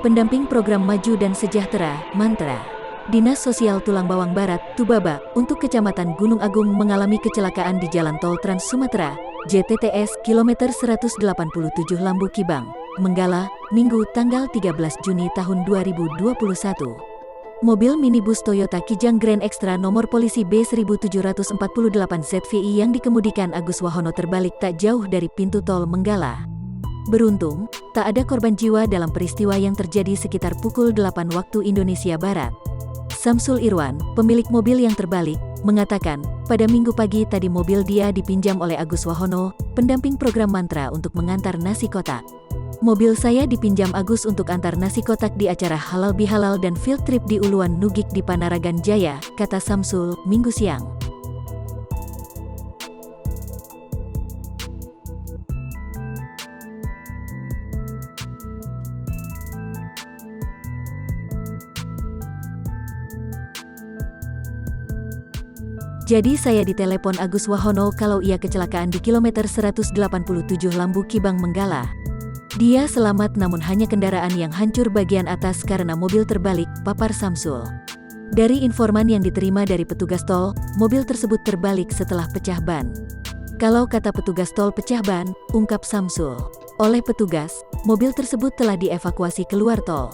Pendamping Program Maju dan Sejahtera, Mantra. Dinas Sosial Tulang Bawang Barat, Tubaba, untuk Kecamatan Gunung Agung mengalami kecelakaan di Jalan Tol Trans Sumatera, JTTS, kilometer 187 Lambu Kibang, Menggala, Minggu tanggal 13 Juni tahun 2021. Mobil minibus Toyota Kijang Grand Extra nomor polisi B1748 ZVI yang dikemudikan Agus Wahono terbalik tak jauh dari pintu tol Menggala. Beruntung, tak ada korban jiwa dalam peristiwa yang terjadi sekitar pukul 8 waktu Indonesia Barat. Samsul Irwan, pemilik mobil yang terbalik, mengatakan, pada Minggu pagi tadi mobil dia dipinjam oleh Agus Wahono, pendamping program Mantra untuk mengantar nasi kotak. Mobil saya dipinjam Agus untuk antar nasi kotak di acara Halal Bihalal dan field trip di Uluan Nugik di Panaragan Jaya, kata Samsul, Minggu siang. Jadi saya ditelepon Agus Wahono kalau ia kecelakaan di kilometer 187 Lambu Kibang Menggala. Dia selamat namun hanya kendaraan yang hancur bagian atas karena mobil terbalik, papar Samsul. Dari informan yang diterima dari petugas tol, mobil tersebut terbalik setelah pecah ban. Kalau kata petugas tol pecah ban, ungkap Samsul. Oleh petugas, mobil tersebut telah dievakuasi keluar tol.